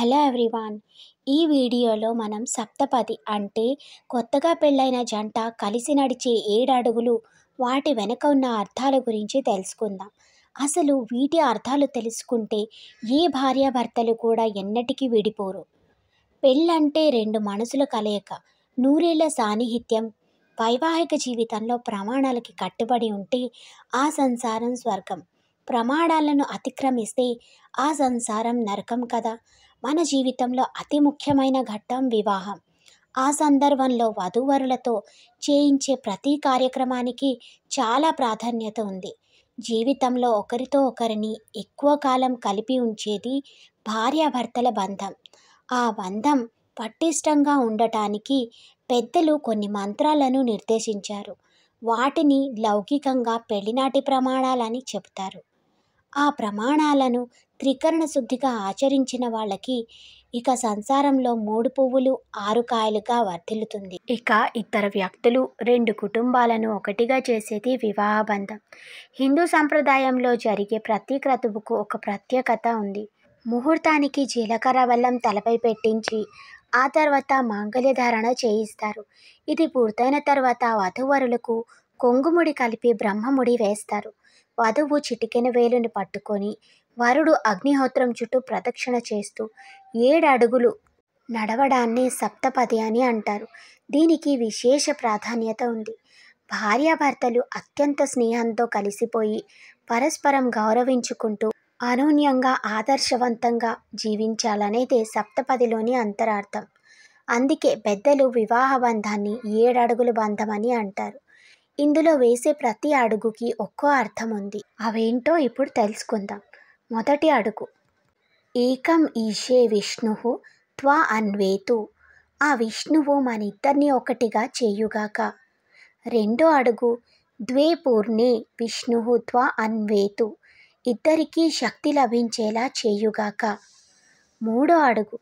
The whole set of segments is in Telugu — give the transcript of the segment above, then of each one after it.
Hello everyone. ఈ వీడియోలో మనం సప్తపది అంటే కొత్తగా పెళ్ళైన జంట కలిసి నడిచే 7 అడుగులు, వాటి వెనక ఉన్న అర్థాల గురించి తెలుసుకుందాం. అసలు వీటి అర్థాలు తెలుసుకుంటే ఏ భార్యాభర్తలు కూడా ఎన్నటికీ విడిపోరు. పెళ్ళంటే 2 మనసుల కలయిక, నూరేళ్ల సాన్నిహిత్యం. వైవాహిక జీవితంలో ప్రమాణాలకి కట్టుబడి ఉంటే ఆ సంసారం స్వర్గం. ప్రమాణాలను అతిక్రమిస్తే ఆ సంసారం నరకం కదా. మన జీవితంలో అతి ముఖ్యమైన ఘట్టం వివాహం. ఆ సందర్భంలో వధూవరులతో చేయించే ప్రతి కార్యక్రమానికి చాలా ప్రాధాన్యత ఉంది. జీవితంలో ఒకరితో ఒకరిని ఎక్కువ కాలం కలిపి ఉంచేది భార్యాభర్తల బంధం. ఆ బంధం పటిష్టంగా ఉండటానికి పెద్దలు కొన్ని మంత్రాలను నిర్దేశించారు. వాటిని లౌకికంగా పెళ్లినాటి ప్రమాణాలని చెబుతారు. ఆ ప్రమాణాలను త్రికరణ శుద్ధిగా ఆచరించిన వాళ్ళకి ఇక సంసారంలో 3 పువ్వులు 6 కాయలుగా వర్ధిల్లుతుంది. ఇక ఇద్దరు వ్యక్తులు 2 కుటుంబాలను ఒకటిగా చేసేది వివాహ బంధం. హిందూ సంప్రదాయంలో జరిగే ప్రతి క్రతువుకు ఒక ప్రత్యేకత ఉంది. ముహూర్తానికి జీలకర్ర బెల్లం తలపై పెట్టించి ఆ తర్వాత మాంగళ్యధారణ చేయిస్తారు. ఇది పూర్తయిన తర్వాత వధూవరులకు కొంగుముడి కలిపి బ్రహ్మముడి వేస్తారు. వధువు చిటికెన వేలుని పట్టుకొని వరుడు అగ్నిహోత్రం చుట్టూ ప్రదక్షిణ చేస్తూ 7 అడుగులు నడవడాన్ని సప్తపది అని అంటారు. దీనికి విశేష ప్రాధాన్యత ఉంది. భార్యాభర్తలు అత్యంత స్నేహంతో కలిసిపోయి పరస్పరం గౌరవించుకుంటూ అనూన్యంగా ఆదర్శవంతంగా జీవించాలనేదే సప్తపదిలోని అంతరార్థం. అందుకే పెద్దలు వివాహ బంధాన్ని 7 అడుగుల బంధం అని అంటారు. ఇందులో వేసే ప్రతి అడుగుకి ఒక్కో అర్థం ఉంది. అవేంటో ఇప్పుడు తెలుసుకుందాం. మొదటి అడుగు, ఏకం ఈశే విష్ణుః త్వా అన్వేతు. ఆ విష్ణువు మన ఇద్దరిని ఒకటిగా చేయుగాక. రెండో అడుగు, ద్వే పూర్ణే విష్ణుః త్వా అన్వేతు. ఇద్దరికీ శక్తి లభించేలా చేయుగాక. మూడో అడుగు,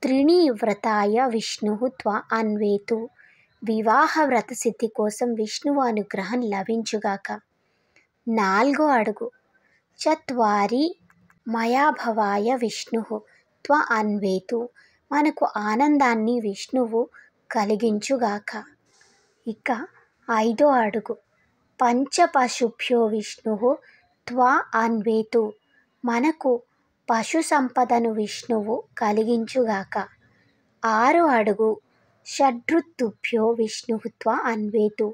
త్రీణి వ్రతాయ విష్ణుః త్వా అన్వేతు. వివాహ వ్రత సిద్ధి కోసం విష్ణువు అనుగ్రహం లభించుగాక. నాలుగో అడుగు, చత్వారి మయాభవాయ విష్ణుః త్వా అన్వేతు. మనకు ఆనందాన్ని విష్ణువు కలిగించుగాక. ఇక ఐదో అడుగు, పంచపశుభ్యో విష్ణుః త్వా అన్వేతు. మనకు పశు సంపదను విష్ణువు కలిగించుగాక. ఆరో అడుగు, షడ్ఋతుభ్యో విష్ణుః త్వా అన్వేతు.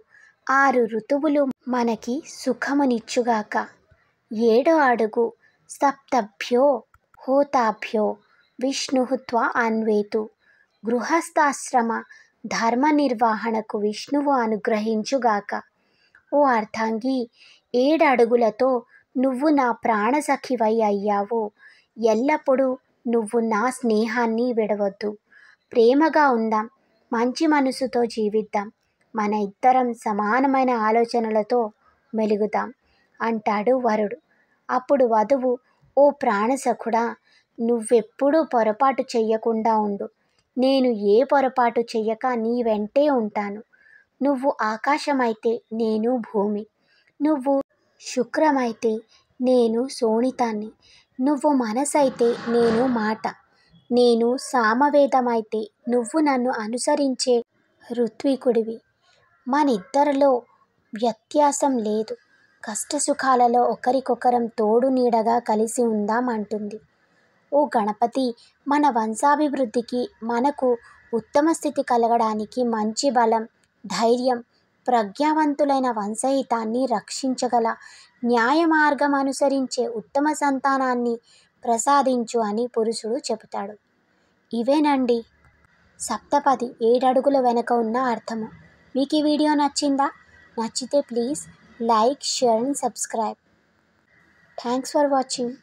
6 ఋతువులు మనకి సుఖమునిచ్చుగాక. ఏడో అడుగు, సప్తభ్యో హోతాభ్యో విష్ణుః త్వా అన్వేతు. గృహస్థాశ్రమ ధర్మ నిర్వహణకు విష్ణువు అనుగ్రహించుగాక. ఓ అర్ధాంగి, 7 అడుగులతో నువ్వు నా ప్రాణసఖివై అయ్యావు. ఎల్లప్పుడూ నువ్వు నా స్నేహాన్ని విడవద్దు. ప్రేమగా ఉందాం, మంచి మనసుతో జీవిద్దాం, మన ఇద్దరం సమానమైన ఆలోచనలతో మెలుగుదాం అంటాడు వరుడు. అప్పుడు వధువు, ఓ ప్రాణసఖుడా, నువ్వెప్పుడూ పొరపాటు చెయ్యకుండా ఉండు. నేను ఏ పొరపాటు చెయ్యక నీ వెంటే ఉంటాను. నువ్వు ఆకాశమైతే నేను భూమి, నువ్వు శుక్రమైతే నేను శోణితాన్ని, నువ్వు మనసైతే నేను మాట, నేను సామవేదమైతే నువ్వు నన్ను అనుసరించే ఋత్వికుడివి. మనిద్దరిలో వ్యత్యాసం లేదు. కష్టసుఖాలలో ఒకరికొకరం తోడు నీడగా కలిసి ఉందాం అంటుంది. ఓ గణపతి, మన వంశాభివృద్ధికి, మనకు ఉత్తమ స్థితి కలగడానికి మంచి బలం, ధైర్యం, ప్రజ్ఞావంతులైన వంశహితాన్ని రక్షించగల న్యాయ మార్గం అనుసరించే ఉత్తమ సంతానాన్ని ప్రసాదించు అని పురుషుడు చెబుతాడు. ఇవేనండి సప్తపది 7 అడుగుల వెనక ఉన్న అర్థము. మీకు ఈ వీడియో నచ్చిందా? నచ్చితే please like, share and subscribe. Thanks for watching.